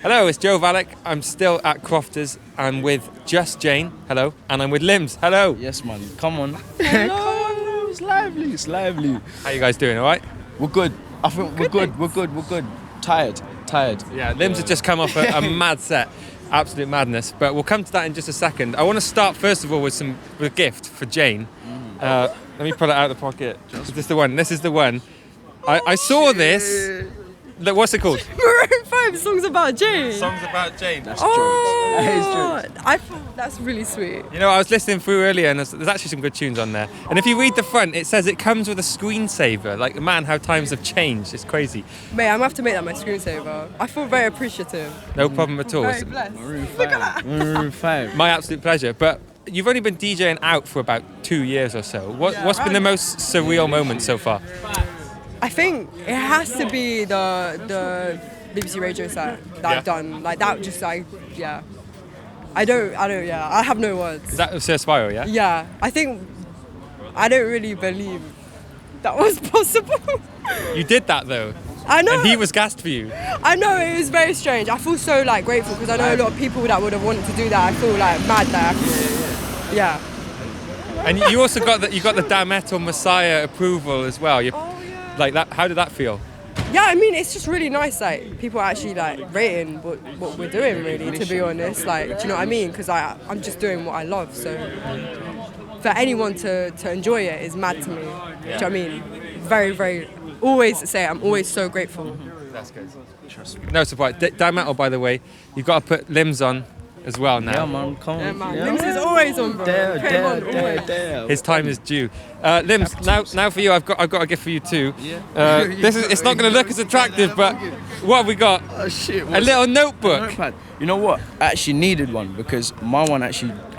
Hello, it's Joe Valek. I'm still at Crofter's. I'm with Just Jane. Hello. And I'm with Limmz. Hello. Yes, man. Come on. Come on, bro. It's lively. It's lively. How you guys doing? All right? We're good. I think we're good. We're good. Tired. Yeah, Limmz has just come off a mad set. Absolute madness. But we'll come to that in just a second. I want to start, first of all, with a gift for Jane. Let me pull it out of the pocket. Is this the one? This is the one. I saw this. What's it called? Maroon 5, Songs About Jane. Songs About Jane. That's true. That is true. I thought that's really sweet. You know, I was listening through earlier and there's actually some good tunes on there. And if you read the front, it says it comes with a screensaver. Like, man, how times have changed. It's crazy. Mate, I'm going to have to make that my screensaver. I feel very appreciative. No problem at all. Very blessed. Maroon 5. My absolute pleasure. But you've only been DJing out for about 2 years or so. What's been the most surreal moment so far? I think it has to be the BBC radio set that I've done. Like that, just like yeah. I have no words. Is that Sir Spyro? Yeah. Yeah, I don't really believe that was possible. You did that though. I know. And he was gassed for you. I know, it was very strange. I feel so like grateful because I know a lot of people that would have wanted to do that. I feel like mad that. Yeah. And you also got the DaMetalMessiah approval as well. Like that. How did that feel? Yeah, I mean, it's just really nice, like, people actually, like, rating what we're doing, really, to be honest. Like, do you know what I mean? Because I'm just doing what I love, so for anyone to enjoy it is mad to me. Do you know what I mean? Very, very, always say it, I'm always so grateful. That's good. Trust me. No surprise. DaMetal, by the way, you've got to put Limmz on as well now. Yeah, man. Come on. Yeah, man. Limmz is always on, bro. There. His time is due. Limmz, now for you, I've got a gift for you too. Yeah. It's not going to look as attractive, but what have we got? Oh shit. A little notebook. You know what? I actually needed one because my one I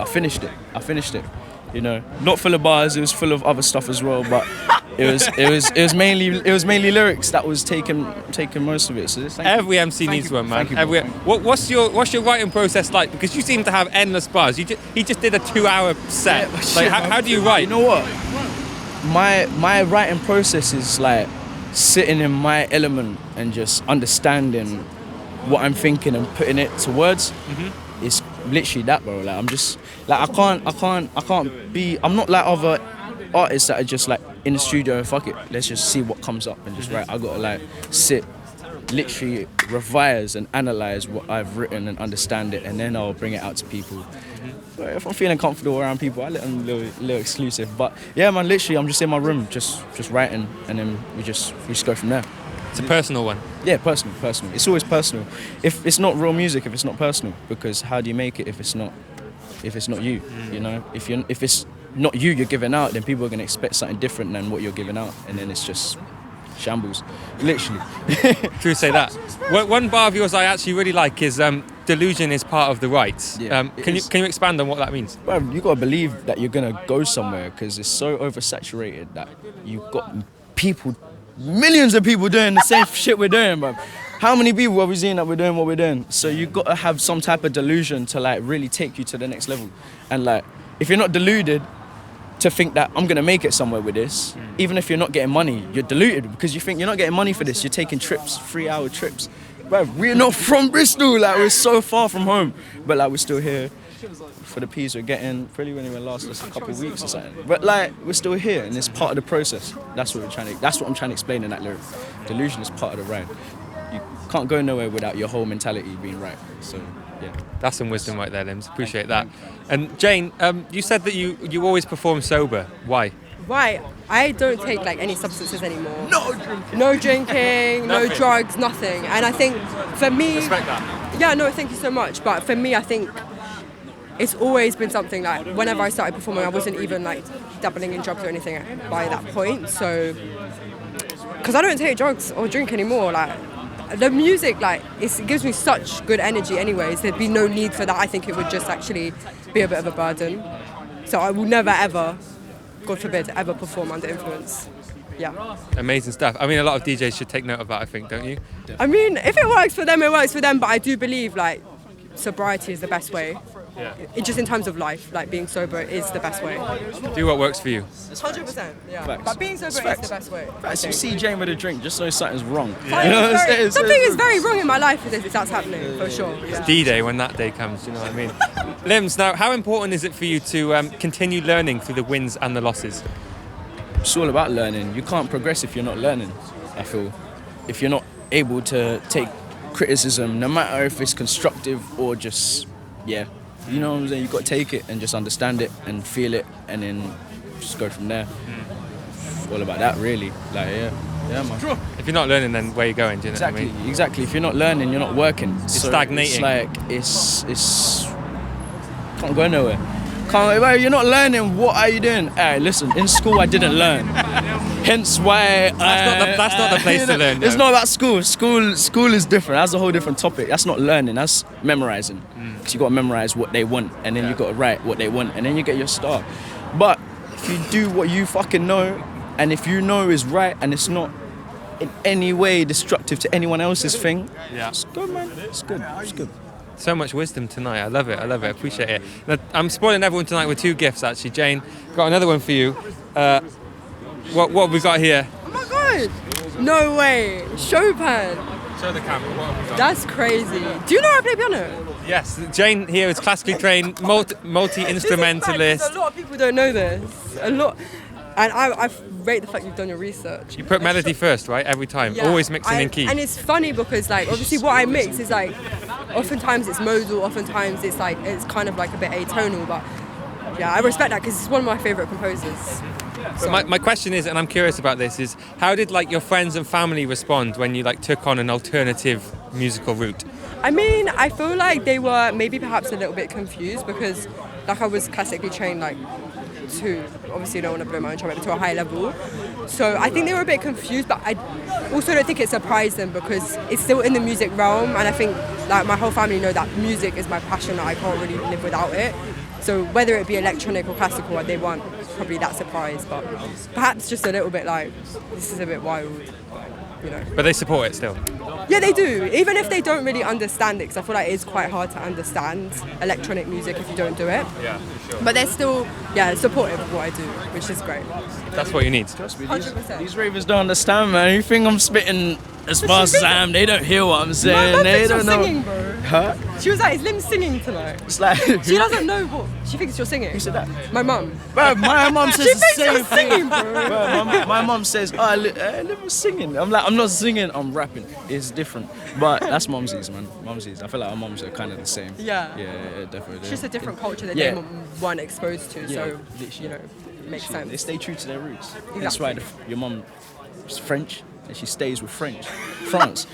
finished it. You know, not full of bars. It was full of other stuff as well, but it was mainly lyrics that was taking most of it. So every MC needs one, man. What's your writing process like? Because you seem to have endless bars. He just did a 2-hour set. Like how do you write? You know what? My writing process is like sitting in my element and just understanding what I'm thinking and putting it to words. Mm-hmm. It's literally that, bro. Like I'm just like I'm not like other artists that are just like in the studio and fuck it, let's just see what comes up and just write. I gotta like sit, literally revise and analyze what I've written and understand it, and then I'll bring it out to people. But if I'm feeling comfortable around people, I let them a little exclusive. But yeah, man, literally I'm just in my room, just writing, and then we just go from there. It's a personal one. Yeah, personal. It's always personal. If it's not real music, if it's not personal, because how do you make it if it's not you? You know, if it's not you're giving out, then people are going to expect something different than what you're giving out, and then it's just shambles, literally. True, say that. One bar of yours I actually really like is delusion is part of the rights. Yeah, can you expand on what that means? Well, you got to believe that you're going to go somewhere because it's so oversaturated that you've got millions of people doing the same shit we're doing, bro. How many people are we seeing that we're doing what we're doing? So you got to have some type of delusion to like really take you to the next level. And like, if you're not deluded to think that I'm gonna make it somewhere with this, even if you're not getting money, you're deluded because you think you're not getting money for this. You're taking trips, 3-hour trips. Bro, we're not from Bristol. Like, we're so far from home, but like we're still here. For the P's we're getting, probably when it will last us a couple of weeks or something. But like, we're still here, and it's part of the process. That's what I'm trying to explain in that lyric. Delusion is part of the ride. You can't go nowhere without your whole mentality being right. So yeah. That's some wisdom right there, Limmz. Appreciate that. And Jane, you said that you always perform sober. Why? Why? I don't take like any substances anymore. No drinking, no drugs, nothing. And I think for me, respect that. Yeah, no, thank you so much. But for me, I think it's always been something like whenever I started performing, I wasn't even like dabbling in drugs or anything by that point. So, because I don't take drugs or drink anymore, like the music, like it gives me such good energy anyways. There'd be no need for that. I think it would just actually be a bit of a burden. So I will never ever, God forbid, ever perform under influence. Yeah. Amazing stuff. I mean, a lot of DJs should take note of that, I think, don't you? I mean, if it works for them, it works for them. But I do believe like sobriety is the best way. just in terms of life, like being sober is the best way. Do what works for you. 100%, yeah. Facts. But being sober is the best way. Facts. You see Jane with a drink, just know something's wrong. Yeah. You know what I'm saying? Something is very wrong in my life if that's happening, for sure. Yeah. D-Day when that day comes, you know what I mean? Limmz, now how important is it for you to continue learning through the wins and the losses? It's all about learning. You can't progress if you're not learning, I feel. If you're not able to take criticism, no matter if it's constructive or just, you know what I'm saying? You've got to take it and just understand it and feel it and then just go from there. It's all about that, really. Like, yeah, man. If you're not learning, then where are you going? Do you know what I mean? Exactly. If you're not learning, you're not working. It's stagnating. It's like, it's can't go nowhere. Well, you're not learning, what are you doing? Hey, listen, in school I didn't learn. Hence why... That's not the place to learn, though. It's not about school. School is different. That's a whole different topic. That's not learning, that's memorizing. Because you got to memorize what they want, and then you got to write what they want, and then you get your star. But if you do what you fucking know, and if you know is right, and it's not in any way destructive to anyone else's thing, it's good, man. It's good. It's good. So much wisdom tonight. I love it. I appreciate it. Now, I'm spoiling everyone tonight with 2 gifts, actually. Jane, got another one for you. What have we got here? Oh my god! No way! Chopin! Show the camera. What have we got? That's crazy. Do you know I play piano? Yes, Jane here is classically trained, multi-instrumentalist. A lot of people don't know this. A lot. And I rate the fact you've done your research. You put melody first, right? Every time. Yeah. Always mixing in key. And it's funny because, like, obviously what I mix is like, oftentimes it's modal, oftentimes it's like, it's kind of like a bit atonal, but yeah, I respect that because it's one of my favourite composers. So my question is, and I'm curious about this, is how did like your friends and family respond when you like took on an alternative musical route? I mean, I feel like they were maybe perhaps a little bit confused because like I was classically trained like to, obviously don't want to blow my own trumpet, but to a high level. So I think they were a bit confused, but I also don't think it surprised them because it's still in the music realm, and I think like my whole family know that music is my passion, that I can't really live without it. So whether it be electronic or classical, they weren't probably that surprised, but perhaps just a little bit like, this is a bit wild, you know. But they support it still? Yeah, they do. Even if they don't really understand it, because I feel like it is quite hard to understand electronic music if you don't do it. Yeah, for sure. But they're still, supportive of what I do, which is great. That's what you need. Trust me, 100%. these ravers don't understand, man. You think I'm spitting as fast as I am, they don't hear what I'm saying. My They mum don't thinks you're know. singing, bro. Huh? She was like, is Limmz singing tonight? It's like... She doesn't know what, she thinks you're singing. Who said that? My mum. Bro, my mum says She the thinks same you're thing. singing, bro. Bro, my mum says, Liv was singing. I'm like, I'm not singing, I'm rapping. It's different. But that's mumsies, man. Mumsies. I feel like our mums are kind of the same. Yeah. Yeah, definitely. It's just a different culture that Yeah. they weren't exposed to, so, literally. you know, it makes sense. They stay true to their roots. Exactly. That's why your mum is French and she stays with France.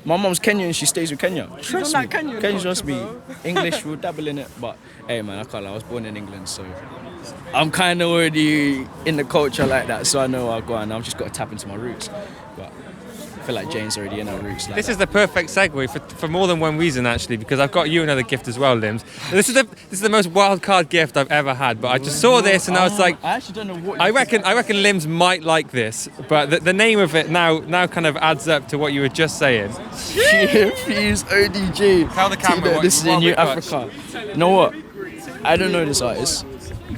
My mum's Kenyan and she stays with Kenya. Trust on me. that Kenyan Kenyan, trust culture, me. bro. English, we'll dabble in it. But hey, man, I can't lie. I was born in England, so I'm kind of already in the culture like that. So I know I'll go on. I've just got to tap into my roots. But I feel like Jane's already in her roots. Like This that. is the perfect segue for more than one reason, actually, because I've got you another gift as well, Limmz. This is the most wild card gift I've ever had, but I just saw this and I was like, I actually don't know what. I reckon Limmz might like this, but the name of it now kind of adds up to what you were just saying. Fuse ODG. Tell the camera what- this is what in New we've got. Africa. You know what? I don't know this artist,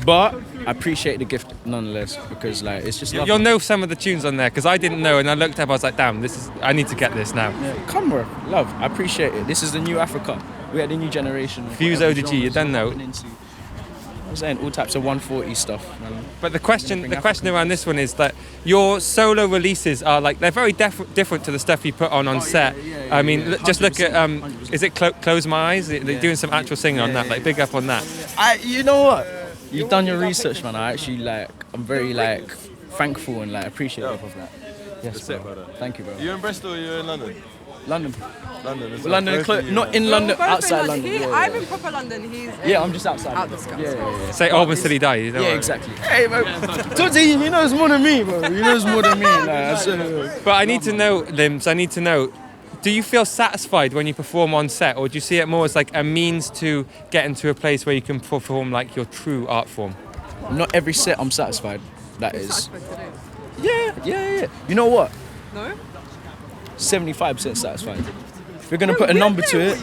but I appreciate the gift nonetheless because like it's just. You'll lovely. know some of the tunes on there because I didn't know, and I looked up. I was like, "Damn, I need to get this now." Yeah, come bro, love. I appreciate it. This is the new Africa. We are the new generation. of Fuse whatever ODG, you genres don't know. we're into. I'm saying all types of 140 stuff. Man. But the question around this one is that your solo releases are like they're very different to the stuff you put on set. I mean, just look at 100%. is it Close My Eyes? They're doing some actual singing on that. Like, big up on that. You know what? You've done your research, man. I actually I'm very thankful and appreciative of that. Yes, bro. Thank you, bro. You in Bristol or you in London? London. London. It's London, like both of you, not man. in London, Both in outside London. He, Yeah, I'm in proper London. He's yeah, I'm just outside. out London. the scout. Yeah. Say Albans till he dies. Don't Yeah, worry. exactly. Hey, bro. Tutti, he knows more than me, bro. He knows more than me. But I need to know, Limmz. I need to know. Do you feel satisfied when you perform on set, or do you see it more as like a means to get into a place where you can perform like your true art form? Not every set I'm satisfied. That is. Yeah. Yeah. You know what? No? 75% satisfied. If you're gonna put a number to it,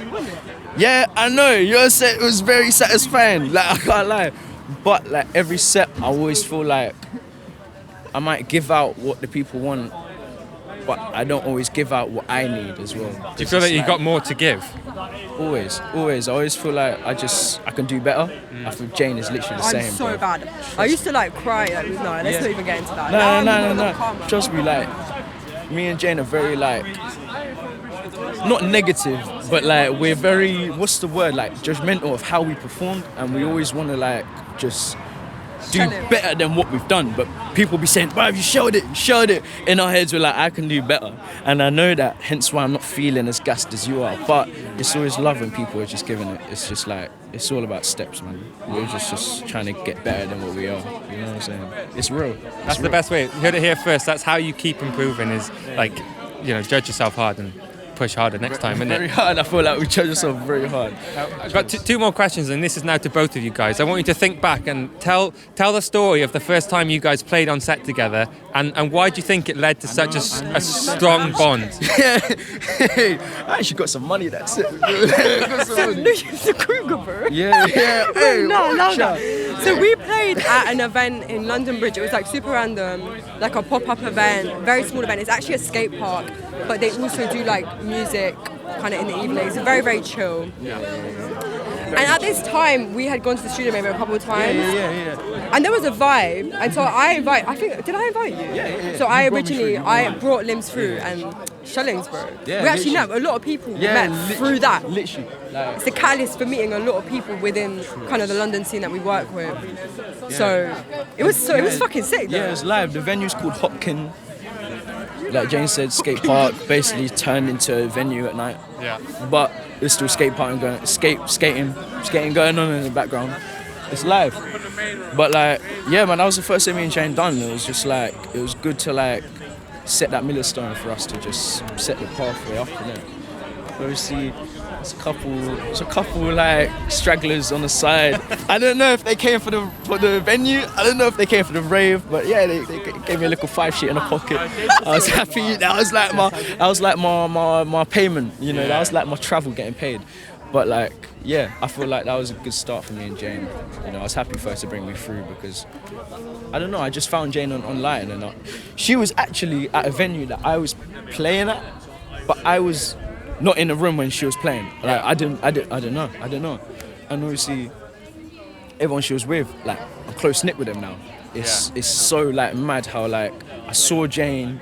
Yeah, I know. Your set was very satisfying. Like, I can't lie. But like every set, I always feel like I might give out what the people want, but I don't always give out what I need as well. Do you feel that you got more to give? Always. I always feel like I can do better. I feel Jane is literally the same. I'm so bro. bad. I used to like cry. Like, no, let's not even get into that. No. Trust me, like me and Jane are very like not negative, but like we're very, what's the word, like judgmental of how we performed, and we always want to like just do better than what we've done. But people be saying, "Bruv, you showed it." In our heads, we're like, I can do better, and I know that. Hence why I'm not feeling as gassed as you are. But it's always love when people are just giving it. It's just like it's all about steps, man. We're just trying to get better than what we are. You know what I'm saying? It's real. That's the best way. You heard it here first. That's how you keep improving. Is like, judge yourself hard and push harder next time, isn't it? Very hard. I feel like we judge ourselves very hard. I've got two more questions, and this is now to both of you guys. I want you to think back and tell the story of the first time you guys played on set together, and why do you think it led to such a strong bond? Yeah, I actually got some money. That's it. The Kruger, bro. Yeah. Hey, No. So we played at an event in London Bridge. It was like super random, like a pop-up event, very small event. It's actually a skate park, but they also do like music kind of in the evenings. It's very, very chill. And at this time, we had gone to the studio maybe a couple of times. Yeah. And there was a vibe. And so did I invite you? Yeah. So I brought Limmz through and Shellings, bro. Yeah, we actually met a lot of people met through that. Literally. It's the catalyst for meeting a lot of people within kind of the London scene that we work with. So it was fucking sick, though. Yeah, it's live. The venue's called Hopkin. Like Jane said, skate park basically turned into a venue at night. Yeah. But there's still skating going on in the background. It's live. But like, yeah, man, that was the first thing me and Jane done. It was just like, it was good to like set that milestone for us to just set the pathway up, innit? Obviously, it's a couple like stragglers on the side. I don't know if they came for the venue. I don't know if they came for the rave, but yeah, they gave me a little 5 shit in the pocket. I was happy. That was like my payment, That was like my travel getting paid. But like, yeah, I feel like that was a good start for me and Jane. I was happy for her to bring me through because I don't know. I just found Jane online, and she was actually at a venue that I was playing at, but I was not in the room when she was playing. Like I don't know. And obviously, everyone she was with, like I'm close knit with them now. It's so like mad how like I saw Jane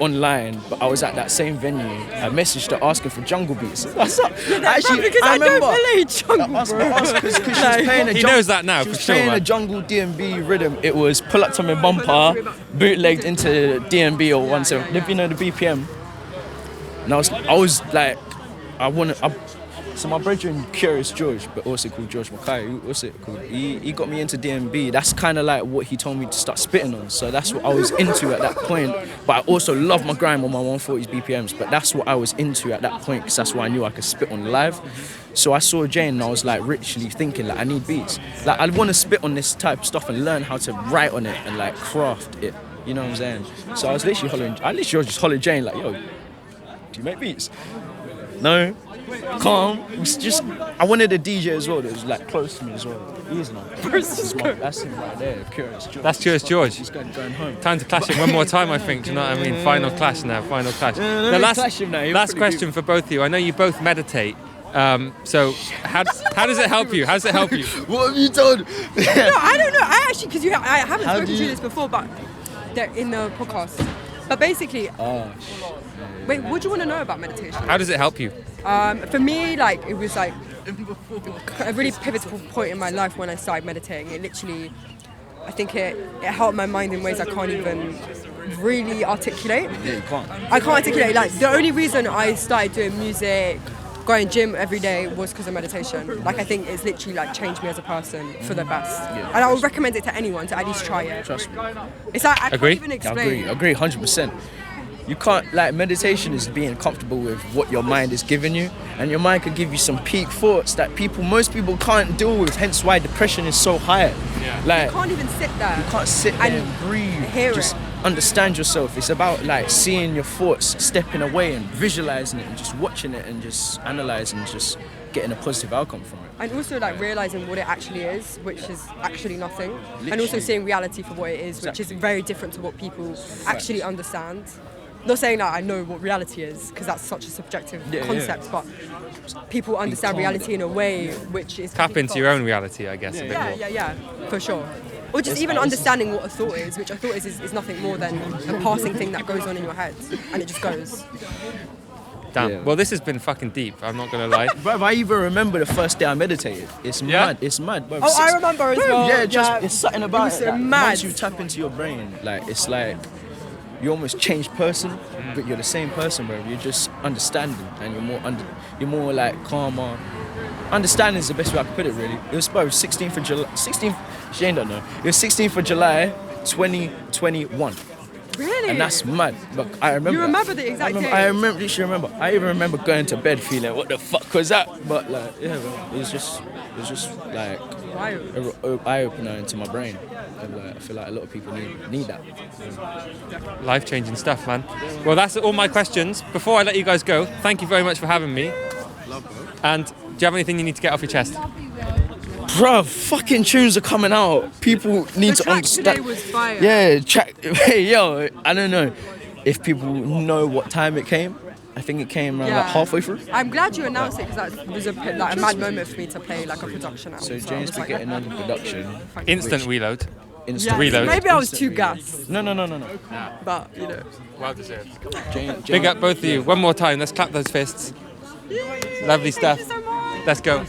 online, but I was at that same venue. I messaged her asking for jungle beats. What's up? Actually, because I don't play jungle, bro. Because she was playing a He knows that now, for sure. Playing a jungle D&B rhythm. It was pull up to my bumper, bootlegged into D&B or 17. If you know the BPM. And I was like, so my brethren, Curious George, but also called George Mackay, what's it called? He got me into D&B. That's kind of like what he told me to start spitting on. So that's what I was into at that point. But I also love my grime on my 140s BPMs. But that's what I was into at that point because that's what I knew I could spit on live. So I saw Jane and I was like literally thinking like I need beats. Like I want to spit on this type of stuff and learn how to write on it and like craft it. You know what I'm saying? So I was literally just hollering Jane like, yo, do you make beats? No. Calm. I wanted a DJ as well that was like close to me as well. He is now. That's him right there, Curious George. That's Curious George. He's going home. Time to clash him one more time, I think. Do you know what I mean? Final clash now. Final clash. The last question for both of you. I know you both meditate. So how does it help you? How does it help you? What have you told? No, I don't know. I actually, because I haven't spoken to you this before, but they're in the podcast. But basically, wait, what do you want to know about meditation? How does it help you? For me, like it was like a really pivotal point in my life when I started meditating. It literally, I think it helped my mind in ways I can't even really articulate. Yeah, you can't. I can't articulate. Like the only reason I started doing music, going gym every day was because of meditation. Like I think it's literally like changed me as a person for the best. Yeah, and I would recommend it to anyone to at least try it. Trust me. It's like I can't even I explain. agree 100%. You can't, like, meditation is being comfortable with what your mind is giving you, and your mind can give you some peak thoughts that most people can't deal with, hence why depression is so high. Yeah. Like, you can't even sit there. You can't sit there and breathe. Just understand yourself. It's about, like, seeing your thoughts, stepping away and visualizing it and just watching it and just analyzing, just getting a positive outcome from it. And also like realizing what it actually is, which is actually nothing. And also seeing reality for what it is, which is very different to what people actually understand. Not saying that I know what reality is, because that's such a subjective concept, but people understand reality in a way which is... Tap into your own reality, I guess, a bit more. Yeah, for sure. Or just even understanding what a thought is, which a thought is nothing more than a passing thing that goes on in your head, and it just goes. Damn. Yeah. Well, this has been fucking deep, I'm not going to lie. Bro, I even remember the first day I meditated. It's mad. It's mad. Bro. Oh, I remember as well. Yeah, it's something about was it. Like, mad. once you tap into your brain, like it's like you almost changed person, but you're the same person, bro. You're just understanding, and you're more like calmer. Understanding is the best way I could put it, really. It was about 16th of July. 16th. Shane don't know. It was 16th of July, 2021. Really? And that's mad. But I remember. You remember the exact date? I literally remember. I even remember going to bed feeling, what the fuck was that? But like, yeah, bro, it was just like Wild. eye opener into my brain. And like, I feel like a lot of people need that. Life-changing stuff, man. Well, that's all my questions. Before I let you guys go, thank you very much for having me. And do you have anything you need to get off your chest? Bro, fucking tunes are coming out. People need to understand. Today was fire. Yeah, hey, yo, I don't know if people know what time it came. I think it came around like halfway through. I'm glad you announced it, because that was a mad moment for me to play like a production album. So Jane's been getting on the production. Instant reload. Instant reload. Maybe I was Instant too reload. gassed, No. but you know. Well deserved. Jane, Big up both of you. One more time. Let's clap those fists. Lovely stuff. Thank you so much. Let's go.